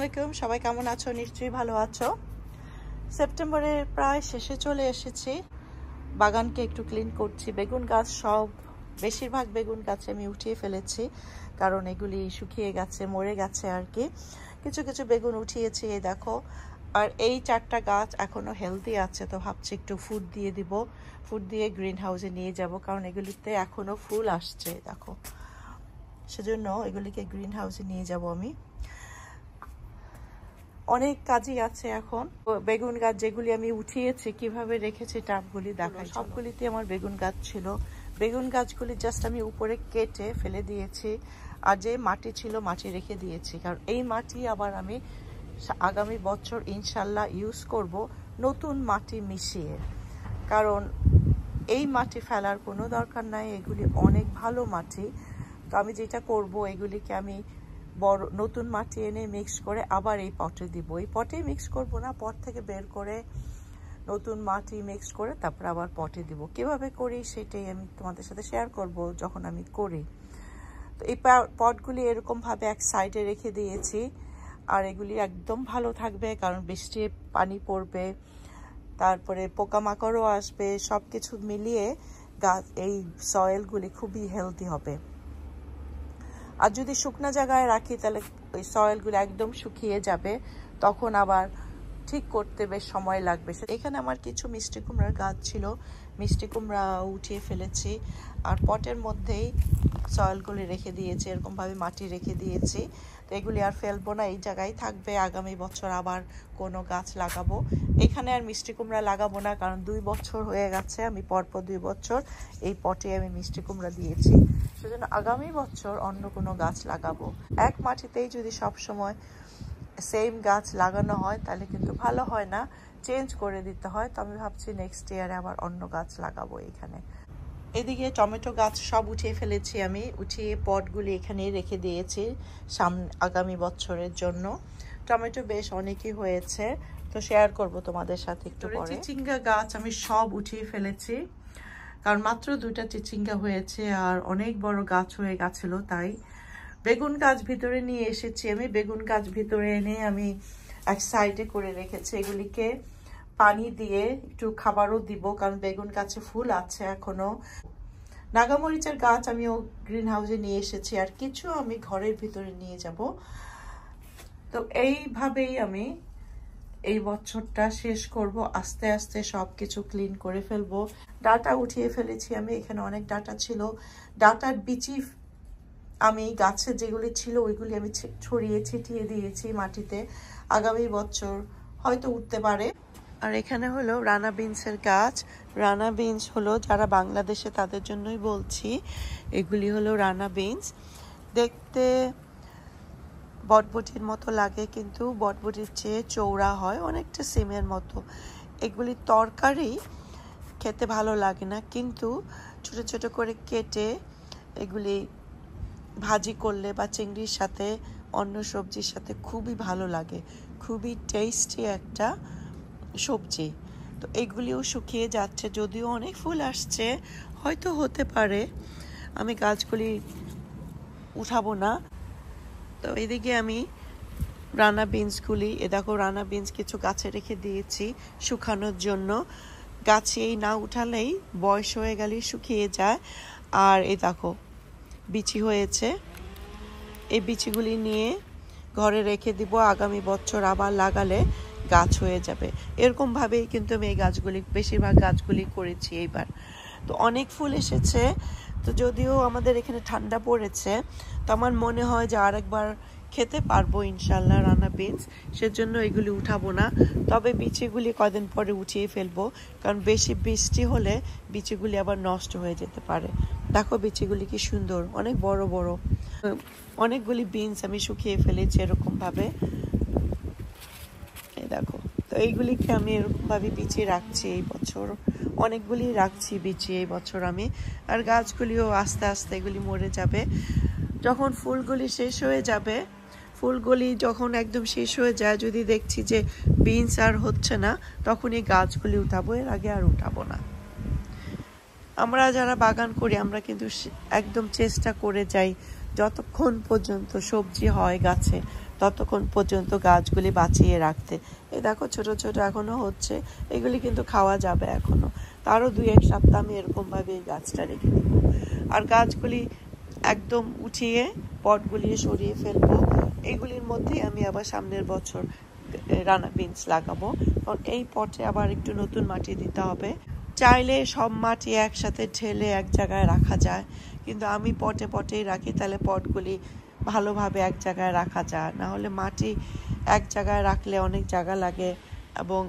আলাইকুম, সবাই কেমন আছো? নিশ্চয়ই ভালো আছো। সেপ্টেম্বরের প্রায় শেষে চলে এসেছি। বাগানকে একটু ক্লিন করছি। বেগুন গাছ বেশিরভাগ বেগুন গাছে আমি উঠিয়ে ফেলেছি, কারণ এগুলি শুকিয়ে গেছে, মরে গেছে আর কি। কিছু কিছু বেগুন উঠিয়েছি, এই দেখো। আর এই 4টা গাছ এখনো হেলদি আছে, তো ভাবছি একটু ফুড দিয়ে দিব। ফুড দিয়ে গ্রিন হাউসে নিয়ে যাব, কারণ এগুলিতে এখনো ফুল আসছে, দেখো। সেজন্য এগুলিকে গ্রিন হাউসে নিয়ে যাব আমি। অনেক কাজই আছে এখন। বেগুন গাছ যেগুলি আমি উঠিয়েছি কিভাবে রেখেছি টাবগুলি দেখাই। সবগুলিতে আমার বেগুন গাছ ছিল। বেগুন গাছগুলি জাস্ট আমি উপরে কেটে ফেলে দিয়েছি, আর যে মাটি ছিল মাটি রেখে দিয়েছি, কারণ এই মাটি আবার আমি আগামী বছর ইনশাল্লাহ ইউজ করব নতুন মাটি মিশিয়ে। কারণ এই মাটি ফেলার কোনো দরকার নাই, এগুলি অনেক ভালো মাটি। তো আমি যেটা করব, এগুলিকে আমি নতুন মাটি এনে মিক্স করে আবার এই পটে দিব। এই পটে মিক্স করব না, পট থেকে বের করে নতুন মাটি মিক্স করে তারপর আবার পটে দিব। কিভাবে করি সেটাই আমি তোমাদের সাথে শেয়ার করব যখন আমি করি। তো এই পটগুলি এরকমভাবে এক সাইডে রেখে দিয়েছি, আর এগুলি একদম ভালো থাকবে, কারণ বৃষ্টি পানি পড়বে, তারপরে পোকামাকড়ও আসবে, সব কিছু মিলিয়ে গাছ এই সয়েলগুলি খুবই হেলদি হবে। আর যদি শুকনো জায়গায় রাখি তাহলে ওই সয়েলগুলো একদম শুকিয়ে যাবে, তখন আবার ঠিক করতে বেশ সময় লাগবে। এখানে আমার কিছু মিষ্টি কুমড়ার গাছ ছিল, মিষ্টি কুমড়া উঠিয়ে ফেলেছি, আর পটের মধ্যেই সয়েলগুলি রেখে দিয়েছি, এরকমভাবে মাটি রেখে দিয়েছি। তো এগুলি আর ফেলবো না, এই জায়গায় থাকবে। আগামী বছর আবার কোনো গাছ লাগাবো। এখানে আর মিষ্টি কুমড়া লাগাবো না, কারণ 2 বছর হয়ে গেছে আমি পরপর 2 বছর এই পটে আমি মিষ্টি কুমড়া দিয়েছি। সেজন্য আগামী বছর অন্য কোনো গাছ লাগাবো। এক মাটিতেই যদি সব সময় সেম গাছ লাগানো হয় তাহলে কিন্তু ভালো হয় না, চেঞ্জ করে দিতে হয়। তো আমি ভাবছি নেক্সট ইয়ারে আবার অন্য গাছ লাগাবো এখানে। এদিকে টমেটো গাছ সব উঠিয়ে ফেলেছি আমি, উঠিয়ে পটগুলি এখানে রেখে দিয়েছি আগামী বছরের জন্য। টমেটো বেশ অনেকই হয়েছে, তো শেয়ার করব তোমাদের সাথে একটু পরে। চিচিঙ্গা গাছ আমি সব উঠিয়ে ফেলেছি, কারণ মাত্র 2টা চিচিঙ্গা হয়েছে আর অনেক বড় গাছ হয়ে গেছিল। তাই বেগুন গাছ ভিতরে নিয়ে এসেছি আমি। বেগুন গাছ ভিতরে এনে আমি এক সাইডে করে রেখেছি। এগুলিকে পানি দিয়ে একটু খাবারও দিব, কারণ বেগুন গাছে ফুল আছে এখনো। নাগামরিচের গাছ আমিও গ্রিন হাউসে নিয়ে এসেছি, আর কিছু আমি ঘরের ভিতরে নিয়ে যাব। তো এইভাবেই আমি এই বছরটা শেষ করব। আস্তে আস্তে সব কিছু ক্লিন করে ফেলবো। ডাটা উঠিয়ে ফেলেছি আমি, এখানে অনেক ডাটা ছিল। ডাটার বিচি আমি গাছে যেগুলি ছিল ওইগুলি আমি ছড়িয়ে ছিটিয়ে দিয়েছি মাটিতে। আগামী বছর হয়তো উঠতে পারে। আর এখানে হলো রানা বিনসের গাছ। রানা বিনস হলো যারা বাংলাদেশে তাদের জন্যই বলছি, এগুলি হলো রানা বিনস। দেখতে বটবটির মতো লাগে, কিন্তু বটবটির চেয়ে চৌড়া হয়, অনেকটা সিমের মতো। এগুলি তরকারি খেতে ভালো লাগে না, কিন্তু ছোট ছোট করে কেটে এগুলি ভাজি করলে বা চিংড়ির সাথে অন্য সবজির সাথে খুবই ভালো লাগে। খুবই টেস্টি একটা সবজি। তো এগুলিও শুকিয়ে যাচ্ছে, যদিও অনেক ফুল আসছে, হয়তো হতে পারে। আমি গাছগুলি উঠাবো না। তো এদিকে আমি রানা বিনসগুলি, দেখো রানা বিনস কিছু গাছে রেখে দিয়েছি শুকানোর জন্য। গাছে এই না উঠালেই বয়স হয়ে গেলেই শুকিয়ে যায়। আর এই দেখো বিচি হয়েছে, এই বিচিগুলি নিয়ে ঘরে রেখে দিব, আগামী বছর আবার লাগালে গাছ হয়ে যাবে। এরকমভাবেই কিন্তু আমি এই গাছগুলি, বেশিরভাগ গাছগুলি করেছি এইবার। তো অনেক ফুল এসেছে। তো যদিও আমাদের এখানে ঠান্ডা পড়েছে, তো আমার মনে হয় যে আরেকবার খেতে পারবো ইনশাল্লাহ রানা বিনস। সেজন্য এগুলি উঠাবো না, তবে বিচিগুলি কদিন পরে উঠিয়ে ফেলবো, কারণ বেশি বৃষ্টি হলে বিচিগুলি আবার নষ্ট হয়ে যেতে পারে। দেখো বিচিগুলি কি সুন্দর, অনেক বড় বড়। অনেকগুলি বিনস আমি শুকিয়ে ফেলেছি এরকমভাবে, এই দেখো। তো এইগুলিকে আমি এরকমভাবে বিচি রাখছি এই বছর, অনেকগুলি রাখছি বিচি এই বছর আমি। আর গাছগুলিও আস্তে আস্তে এগুলি মরে যাবে। যখন ফুলগুলি শেষ হয়ে যাবে, ফুলগুলি যখন একদম শেষ হয়ে যায়, যদি দেখছি যে বিনস আর হচ্ছে না, তখন এই গাছগুলি উঠাবো, এর আগে আর উঠাবো না। আমরা যারা বাগান করি আমরা কিন্তু একদম চেষ্টা করে যাই যতক্ষণ পর্যন্ত সবজি হয় গাছে ততক্ষণ পর্যন্ত গাছগুলি বাঁচিয়ে রাখতে। এই দেখো ছোট ছোট এখনো হচ্ছে, এগুলি কিন্তু খাওয়া যাবে এখনো। তারও 2-1 সপ্তাহ আমি এরকমভাবে এই গাছটা রেখে দেব। আর গাছগুলি একদম উঠিয়ে পটগুলি সরিয়ে ফেলবো। এগুলির মধ্যেই আমি আবার সামনের বছর রানা বিনস লাগাবো, কারণ এই পটে আবার একটু নতুন মাটি দিতে হবে। চাইলে সব মাটি একসাথে ঢেলে এক জায়গায় রাখা যায়, কিন্তু আমি পটে পটেই রাখি, তাহলে পটগুলি ভালোভাবে এক জায়গায় রাখা যায়। না হলে মাটি এক জায়গায় রাখলে অনেক জায়গা লাগে এবং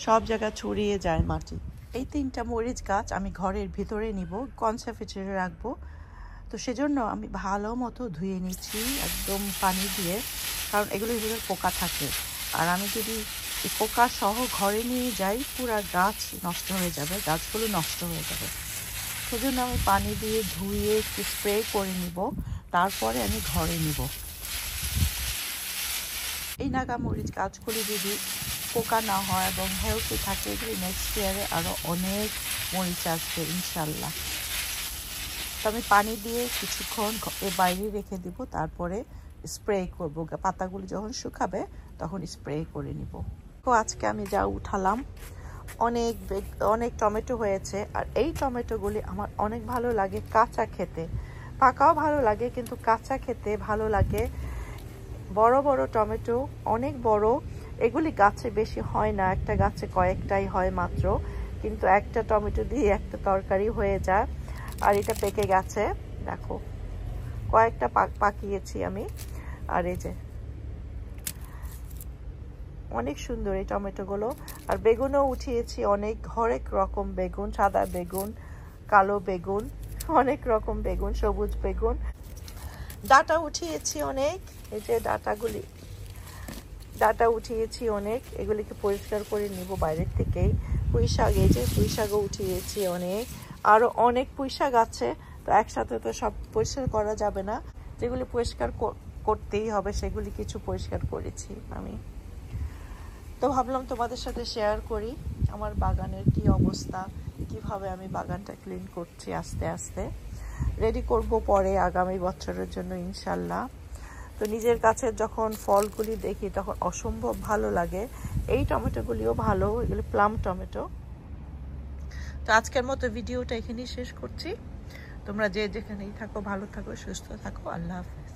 সব জায়গা ছড়িয়ে যায় মাটি। এই 3টা মরিচ গাছ আমি ঘরের ভিতরে নিব, কনসার্ভেটরে রাখবো। তো সেজন্য আমি ভালো মতো ধুয়ে নিচ্ছি একদম পানি দিয়ে, কারণ এগুলোর ভিতরে পোকা থাকে। আর আমি যদি এই পোকা সহ ঘরে নিয়ে যাই, পুরা গাছ নষ্ট হয়ে যাবে, গাছগুলো নষ্ট হয়ে যাবে। সেজন্য আমি পানি দিয়ে ধুয়ে একটু স্প্রে করে নিব, তারপরে আমি ঘরে নিব। এই নাগামরিচ গাছগুলি যদি পোকা না হয় এবং হেলদি থাকে, এগুলি নেক্সট ইয়ারে আরও অনেক মরিচ আসবে ইনশাল্লাহ। তো আমি পানি দিয়ে কিছুক্ষণ বাইরে রেখে দিব, তারপরে স্প্রে করব। পাতাগুলি যখন শুকাবে তখন স্প্রে করে নিব। তো আজকে আমি যা উঠালাম, অনেক টমেটো হয়েছে। আর এই টমেটোগুলি আমার অনেক ভালো লাগে কাঁচা খেতে, পাকাও ভালো লাগে, কিন্তু কাঁচা খেতে ভালো লাগে। বড় বড় টমেটো, অনেক বড়। এগুলি গাছে বেশি হয় না, একটা গাছে কয়েকটাই হয় মাত্র, কিন্তু একটা টমেটো দিয়ে একটা তরকারি হয়ে যায়। আর এটা পেকে গেছে, দেখো কয়েকটা পাকিয়েছি আমি। আর এই যে অনেক সুন্দর এই টমেটোগুলো। আর বেগুনও উঠিয়েছি অনেক, হরেক রকম বেগুন, সাদা বেগুন, কালো বেগুন, অনেক রকম বেগুন, সবুজ বেগুন। ডাটা উঠিয়েছি অনেক, এই যে ডাটা উঠিয়েছি অনেক, এগুলিকে পরিষ্কার করে নিব বাইরের থেকেই। পুঁই শাক, এই যে পুঁই শাকও উঠিয়েছি অনেক, আরও অনেক পুঁই শাক আছে। তো একসাথে তো সব পরিষ্কার করা যাবে না, যেগুলি পরিষ্কার করতেই হবে সেগুলি কিছু পরিষ্কার করেছি আমি। তো ভাবলাম তোমাদের সাথে শেয়ার করি আমার বাগানের কি অবস্থা, কিভাবে আমি বাগানটা ক্লিন করছি আস্তে আস্তে। রেডি করব পরে আগামী বছরের জন্য ইনশাল্লাহ। তো নিজের কাছে যখন ফলগুলি দেখি তখন অসম্ভব ভালো লাগে। এই টমেটোগুলিও ভালো, এগুলি প্লাম টমেটো। তো আজকের মতো ভিডিওটা এখানেই শেষ করছি। তোমরা যে যেখানেই থাকো ভালো থাকো, সুস্থ থাকো। আল্লাহ হাফেজ।